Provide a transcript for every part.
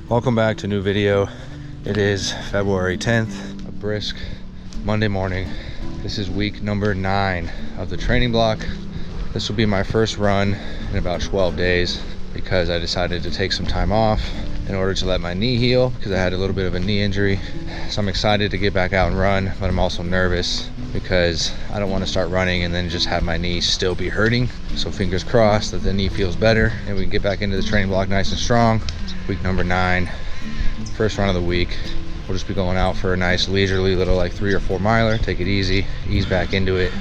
Welcome back to a new video. It is February 10th, a brisk Monday morning. This is week number 9 of the training block. This will be my first run in about 12 days because I decided to take some time off in order to let my knee heal because I had a little bit of a knee injury. So I'm excited to get back out and run, but I'm also nervous because I don't want to start running and then just have my knee still be hurting. So fingers crossed that the knee feels better and we can get back into the training block nice and strong. Week number 9, first run of the week. We'll just be going out for a nice leisurely little like 3 or 4 miler. Take it easy, ease back into it.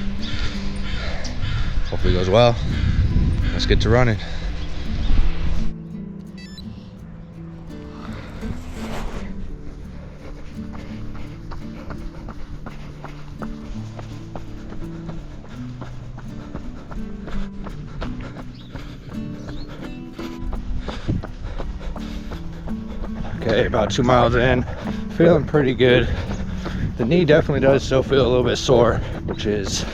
Hopefully it goes well. Let's get to running. Okay, about 2 miles in, feeling pretty good. The knee definitely does still feel a little bit sore, which is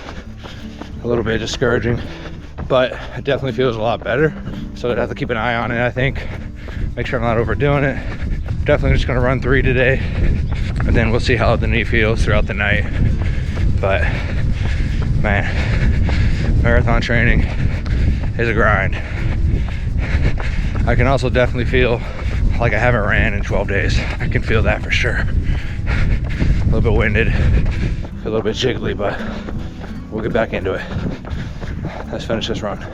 a little bit discouraging, but it definitely feels a lot better. So I'd have to keep an eye on it, I think. Make sure I'm not overdoing it. Definitely just gonna run 3 today, and then we'll see how the knee feels throughout the night. But man, marathon training is a grind. I can also definitely feel like I haven't ran in 12 days. I can feel that for sure. A little bit winded, a little bit jiggly, but we'll get back into it. Let's finish this run.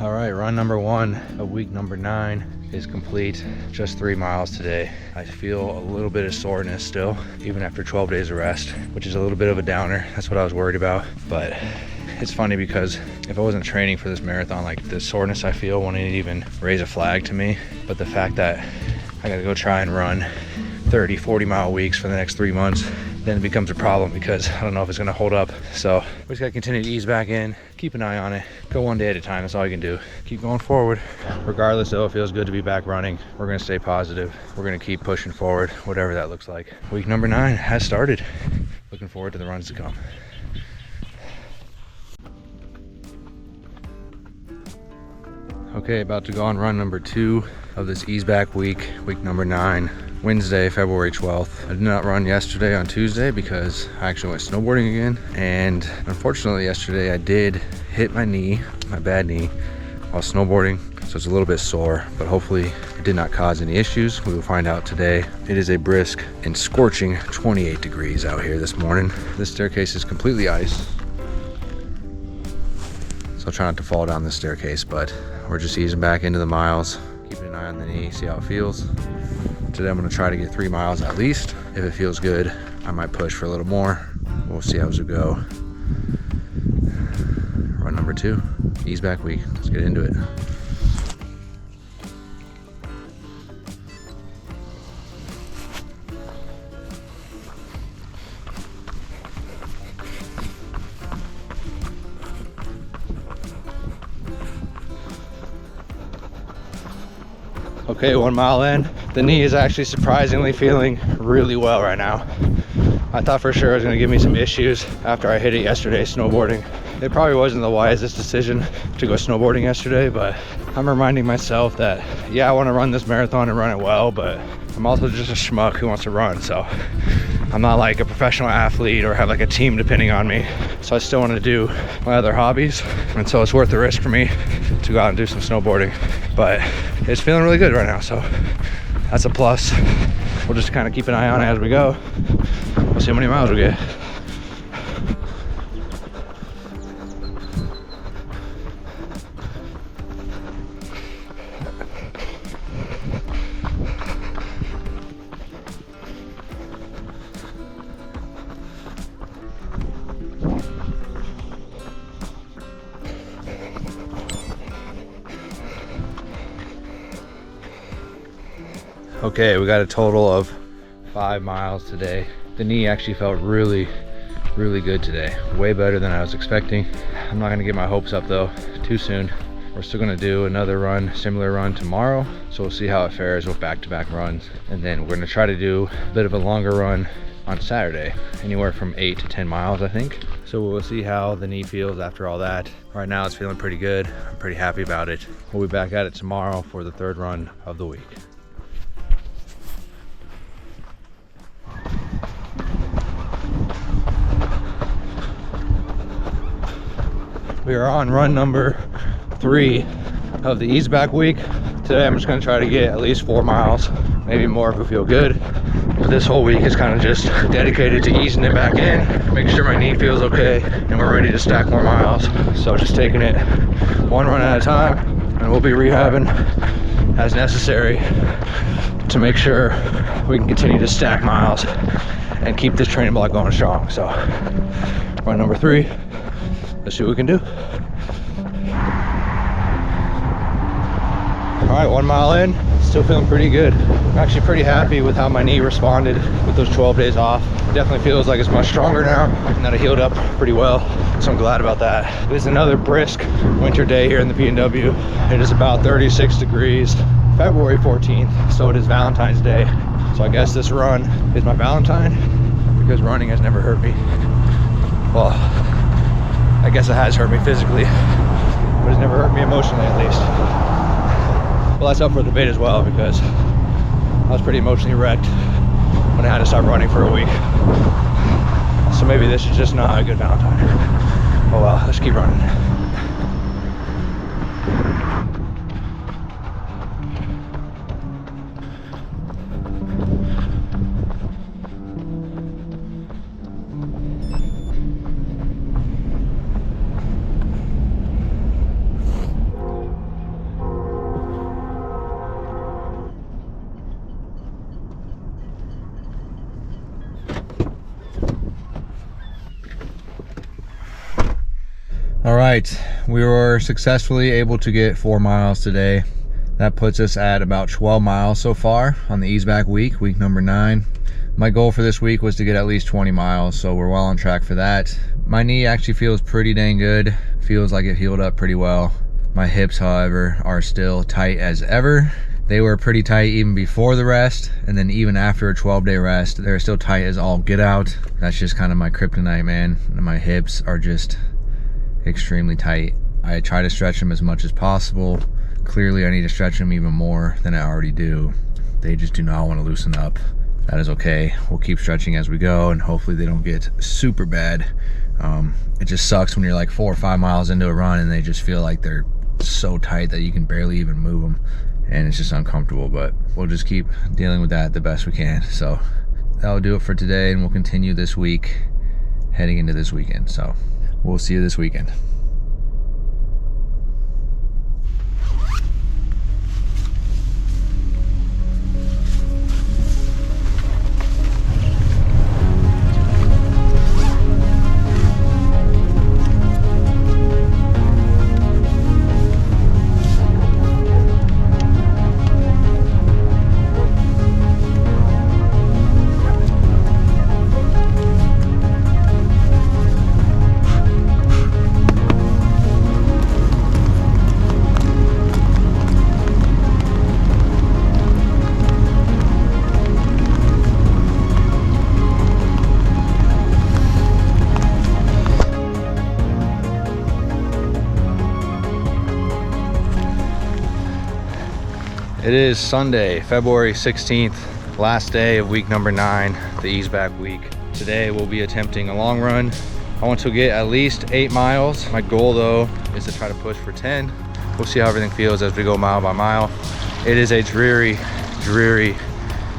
All right, run number 1 of week number 9 is complete. Just 3 miles today. I feel a little bit of soreness still, even after 12 days of rest, which is a little bit of a downer. That's what I was worried about. But it's funny because if I wasn't training for this marathon, like the soreness I feel won't even raise a flag to me. But the fact that I gotta go try and run 30, 40 mile weeks for the next 3 months, then it becomes a problem because I don't know if it's gonna hold up. So we just gotta continue to ease back in, keep an eye on it, go one day at a time. That's all you can do. Keep going forward. Regardless though, it feels good to be back running. We're gonna stay positive. We're gonna keep pushing forward, whatever that looks like. Week number 9 has started. Looking forward to the runs to come. Okay, about to go on run number 2 of this ease back week, week number 9. Wednesday, February 12th. I did not run yesterday on Tuesday because I actually went snowboarding again. And unfortunately yesterday I did hit my knee, my bad knee, while snowboarding. So it's a little bit sore, but hopefully it did not cause any issues. We will find out today. It is a brisk and scorching 28 degrees out here this morning. This staircase is completely ice. So I'll try not to fall down this staircase, but we're just easing back into the miles, keeping an eye on the knee, see how it feels. Today I'm gonna try to get 3 miles at least. If it feels good, I might push for a little more. We'll see how it goes. Run number 2, ease back week. Let's get into it. Okay, 1 mile in. The knee is actually surprisingly feeling really well right now. I thought for sure it was gonna give me some issues after I hit it yesterday snowboarding. It probably wasn't the wisest decision to go snowboarding yesterday, but I'm reminding myself that, yeah, I wanna run this marathon and run it well, but I'm also just a schmuck who wants to run, so I'm not like a professional athlete or have like a team depending on me. So I still wanna do my other hobbies, and so it's worth the risk for me to go out and do some snowboarding. But it's feeling really good right now, so that's a plus. We'll just kind of keep an eye on it as we go. We'll see how many miles we get. Okay, we got a total of 5 miles today. The knee actually felt really good today. Way better than I was expecting. I'm not gonna get my hopes up though too soon. We're still gonna do another run, similar run tomorrow. So we'll see how it fares with back-to-back runs. And then we're gonna try to do a bit of a longer run on Saturday, anywhere from 8 to 10 miles, I think. So we'll see how the knee feels after all that. Right now it's feeling pretty good. I'm pretty happy about it. We'll be back at it tomorrow for the third run of the week. We are on run number 3 of the ease back week. Today I'm just gonna try to get at least 4 miles, maybe more if we feel good. But this whole week is kind of just dedicated to easing it back in, making sure my knee feels okay, and we're ready to stack more miles. So just taking it one run at a time, and we'll be rehabbing as necessary to make sure we can continue to stack miles and keep this training block going strong. So run number 3, let's see what we can do. All right, 1 mile in, still feeling pretty good. I'm actually pretty happy with how my knee responded with those 12 days off. It definitely feels like it's much stronger now and that it healed up pretty well. So I'm glad about that. It's another brisk winter day here in the PNW. It is about 36 degrees, February 14th, so it is Valentine's Day. So I guess this run is my Valentine because running has never hurt me. Well, I guess it has hurt me physically, but it's never hurt me emotionally at least. Well, that's up for debate as well because I was pretty emotionally wrecked when I had to stop running for a week. So maybe this is just not a good Valentine. Oh well, let's keep running. All right, we were successfully able to get 4 miles today. That puts us at about 12 miles so far on the ease back week number 9. My goal for this week was to get at least 20 miles, so we're well on track for that. My knee actually feels pretty dang good. Feels like it healed up pretty well. My hips, however, are still tight as ever. They were pretty tight even before the rest, and then even after a 12-day rest, they're still tight as all get out. That's just kind of my kryptonite, man. My hips are just extremely tight. I try to stretch them as much as possible. Clearly I need to stretch them even more than I already do. They just do not want to loosen up. That is okay. We'll keep stretching as we go, and hopefully they don't get super bad. It just sucks when you're like 4 or 5 miles into a run and they just feel like they're so tight that you can barely even move them, and it's just uncomfortable. But we'll just keep dealing with that the best we can. So that'll do it for today, and we'll continue this week heading into this weekend. So we'll see you this weekend. It is Sunday, February 16th, last day of week number 9, the ease back week. Today we'll be attempting a long run. I want to get at least 8 miles. My goal though is to try to push for 10. We'll see how everything feels as we go mile by mile. It is a dreary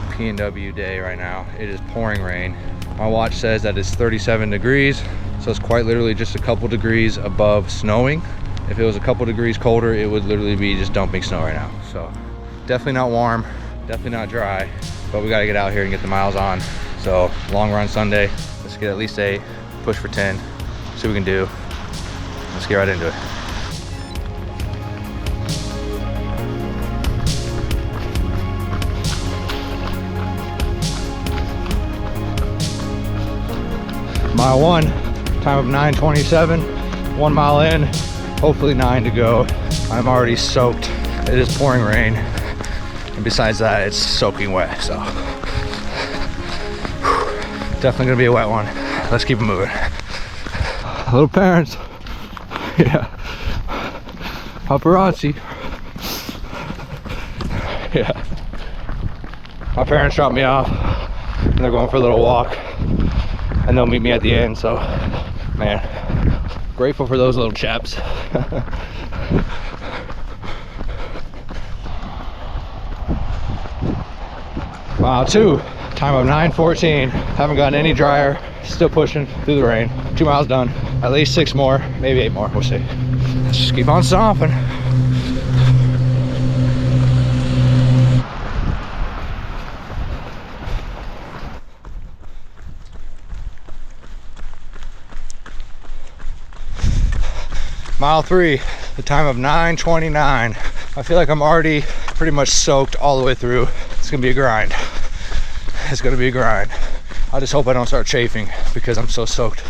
PNW day right now. It is pouring rain. My watch says that it's 37 degrees, so it's quite literally just a couple degrees above snowing. If it was a couple degrees colder, it would literally be just dumping snow right now. So definitely not warm, definitely not dry, but we gotta get out here and get the miles on. So long run Sunday, let's get at least 8, push for 10, see what we can do. Let's get right into it. Mile 1, time of 9:27, 1 mile in, hopefully 9 to go. I'm already soaked. It is pouring rain, and besides that, it's soaking wet, so Definitely gonna be a wet one. Let's keep it moving. Little parents. Yeah. Paparazzi. Yeah. My parents dropped me off and they're going for a little walk and they'll meet me at the end, so man, grateful for those little chaps. Mile 2, time of 9:14. Haven't gotten any drier, still pushing through the rain. 2 miles done, at least 6 more, maybe 8 more, we'll see. Let's just keep on stomping. Mile 3, the time of 9:29. I feel like I'm already pretty much soaked all the way through. It's gonna be a grind. It's gonna be a grind. I just hope I don't start chafing because I'm so soaked.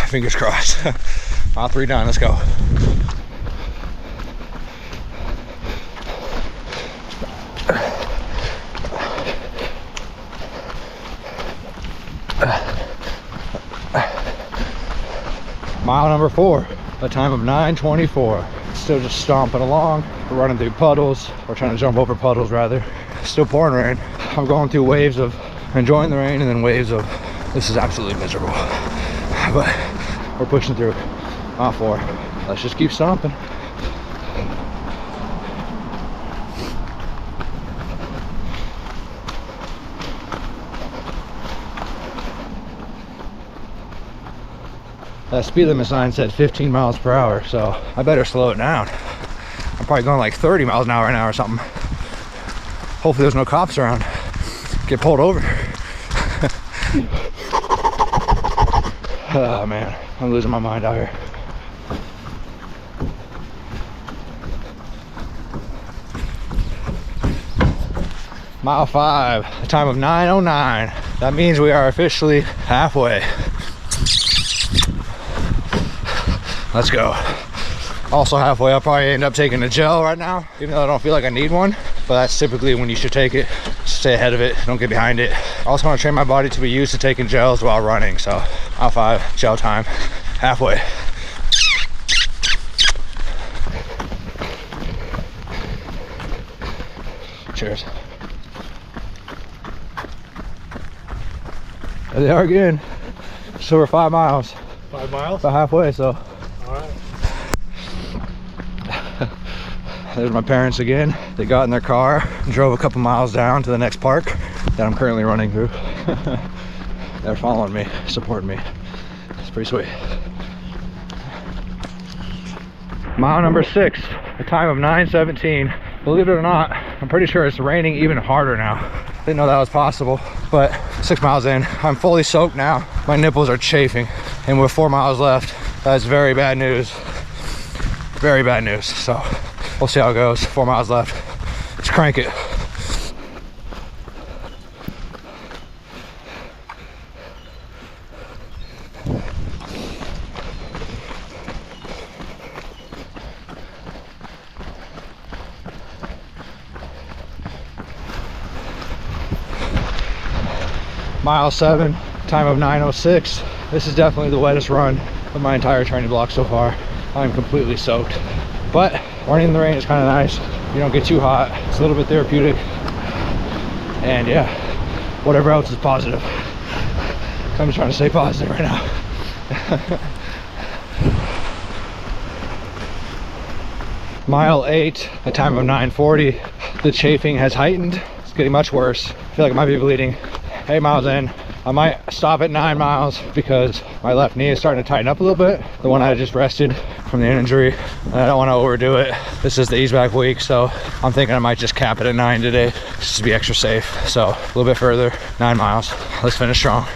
Fingers crossed. Mile 3 done, let's go. Mile number 4, a time of 9:24. Still just stomping along. We're running through puddles. We're trying to jump over puddles rather. Still pouring rain. I'm going through waves of enjoying the rain and then waves of this is absolutely miserable. But we're pushing through. Mile 4. Let's just keep stomping. That speed limit sign said 15 miles per hour, so I better slow it down. I'm probably going like 30 miles an hour right now or something. Hopefully there's no cops around. Get pulled over. Oh man, I'm losing my mind out here. Mile 5, a time of 9:09. That means we are officially halfway. Let's go. Also halfway, I'll probably end up taking a gel right now, even though I don't feel like I need one, but that's typically when you should take it. Stay ahead of it, don't get behind it. I also want to train my body to be used to taking gels while running, so mile 5, gel time, halfway. Cheers. There they are again. So we're 5 miles. 5 miles? About halfway, so. Alright. There's my parents again. They got in their car and drove a couple miles down to the next park that I'm currently running through. They're following me, supporting me. It's pretty sweet. Mile number 6, a time of 9:17. Believe it or not, I'm pretty sure it's raining even harder now. Didn't know that was possible, but 6 miles in, I'm fully soaked now. My nipples are chafing, and with 4 miles left, that's very bad news. Very bad news, so we'll see how it goes. 4 miles left. Let's crank it. Mile 7, time of 9:06. This is definitely the wettest run of my entire training block so far. I'm completely soaked, but running in the rain is kind of nice. You don't get too hot. It's a little bit therapeutic, and yeah, whatever else is positive. I'm just trying to stay positive right now. Mile 8, a time of 9:40. The chafing has heightened. It's getting much worse. I feel like I might be bleeding. 8 miles in. I might stop at 9 miles because my left knee is starting to tighten up a little bit. The one I just rested from the injury. And I don't want to overdo it. This is the ease back week, so I'm thinking I might just cap it at 9 today just to be extra safe. So a little bit further, 9 miles. Let's finish strong.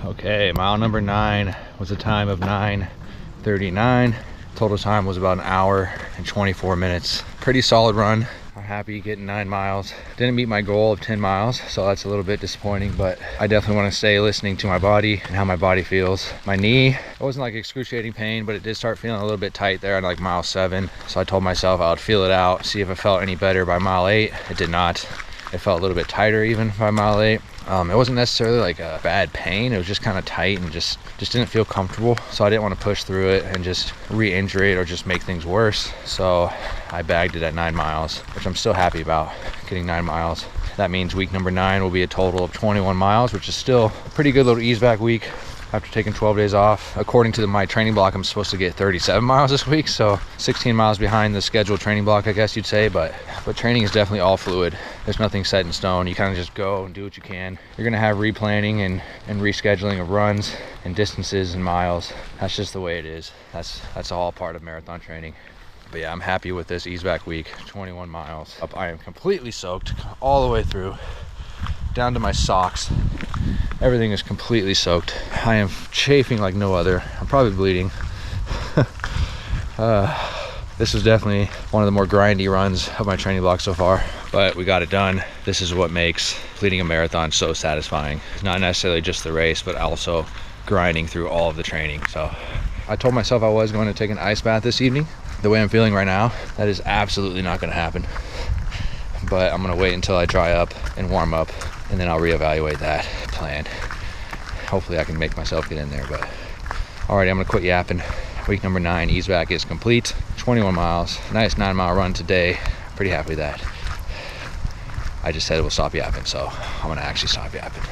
Okay, mile number 9 was a time of 9:39. Total time was about 1 hour and 24 minutes. pretty solid run. I'm happy getting 9 miles. Didn't meet my goal of 10 miles, so that's a little bit disappointing, but I definitely want to stay listening to my body and how my body feels. My knee, it wasn't like excruciating pain, but it did start feeling a little bit tight there on like mile 7. So I told myself I would feel it out, see if it felt any better by mile 8. It did not. It felt a little bit tighter even by mile 8. It wasn't necessarily like a bad pain. It was just kind of tight and just didn't feel comfortable. So I didn't want to push through it and just re-injure it or just make things worse. So I bagged it at 9 miles, which I'm still happy about, getting 9 miles. That means week number 9 will be a total of 21 miles, which is still a pretty good little ease back week after taking 12 days off. According to my training block, I'm supposed to get 37 miles this week, so 16 miles behind the scheduled training block, I guess you'd say, but training is definitely all fluid. There's nothing set in stone. You kind of just go and do what you can. You're gonna have replanning and rescheduling of runs and distances and miles. That's just the way it is. That's all part of marathon training. But yeah, I'm happy with this ease back week, 21 miles. I am completely soaked all the way through, down to my socks. Everything is completely soaked. I am chafing like no other. I'm probably bleeding. This was definitely one of the more grindy runs of my training block so far, but we got it done. This is what makes completing a marathon so satisfying. Not necessarily just the race, but also grinding through all of the training. So I told myself I was going to take an ice bath this evening. The way I'm feeling right now, that is absolutely not going to happen. But I'm going to wait until I dry up and warm up, and then I'll reevaluate that plan. Hopefully I can make myself get in there. But alrighty, I'm going to quit yapping. Week number 9 ease back is complete. 21 miles, nice 9 mile run today. Pretty happy with that. I just said it will stop yapping, so I'm going to actually stop yapping.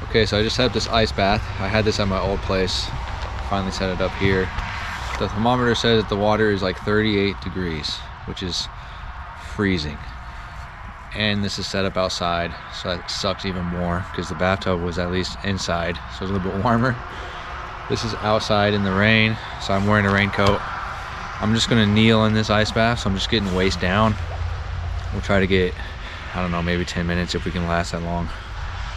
Okay, so I just set up this ice bath. I had this at my old place. Finally set it up here. The thermometer says that the water is like 38 degrees, which is freezing. And this is set up outside, so that sucks even more because the bathtub was at least inside, so it's a little bit warmer. This is outside in the rain, so I'm wearing a raincoat. I'm just gonna kneel in this ice bath, so I'm just getting waist down. We'll try to get, I don't know, maybe 10 minutes if we can last that long.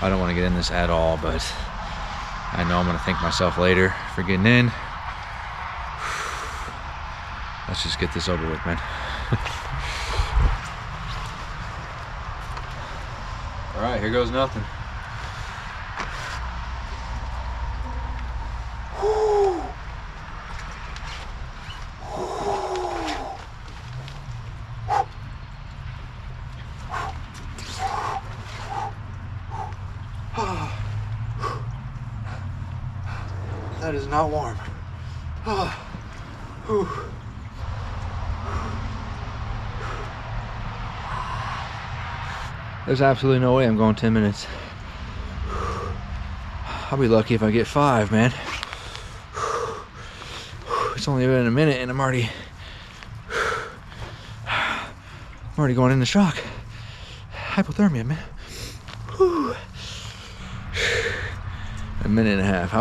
I don't want to get in this at all, but I know I'm going to thank myself later for getting in. Let's just get this over with, man. All right, here goes nothing. That is not warm. There's absolutely no way I'm going 10 minutes. I'll be lucky if I get 5, man. It's only been a minute and I'm already going into shock. Hypothermia, man. A minute and a half.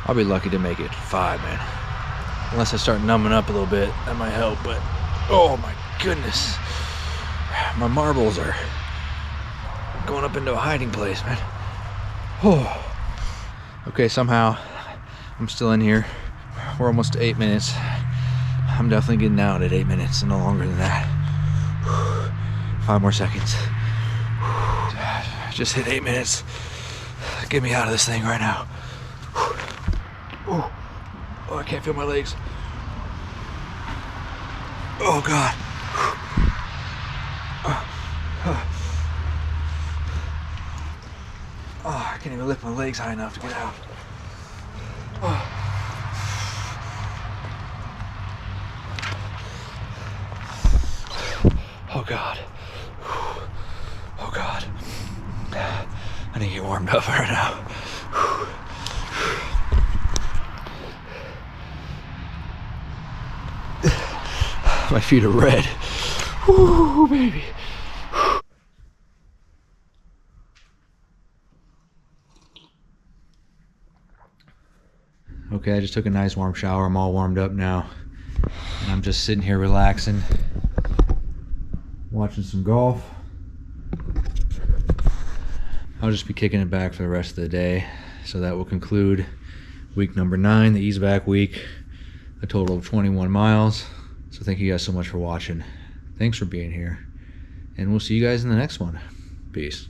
I'll be lucky to make it 5, man. Unless I start numbing up a little bit, that might help, but oh my goodness. My marbles are going up into a hiding place, man. Oh. Okay, somehow I'm still in here. We're almost to 8 minutes. I'm definitely getting out at 8 minutes and no longer than that. 5 more seconds. Just hit 8 minutes. Get me out of this thing right now. Oh, I can't feel my legs. Oh God. Oh, I can't even lift my legs high enough to get out. Oh God. Oh God. I need to get warmed up right now. My feet are red. Woo, baby. Okay, I just took a nice warm shower. I'm all warmed up now. And I'm just sitting here relaxing, watching some golf. I'll just be kicking it back for the rest of the day. So that will conclude week number 9, the ease back week, a total of 21 miles. So thank you guys so much for watching. Thanks for being here. And we'll see you guys in the next one. Peace.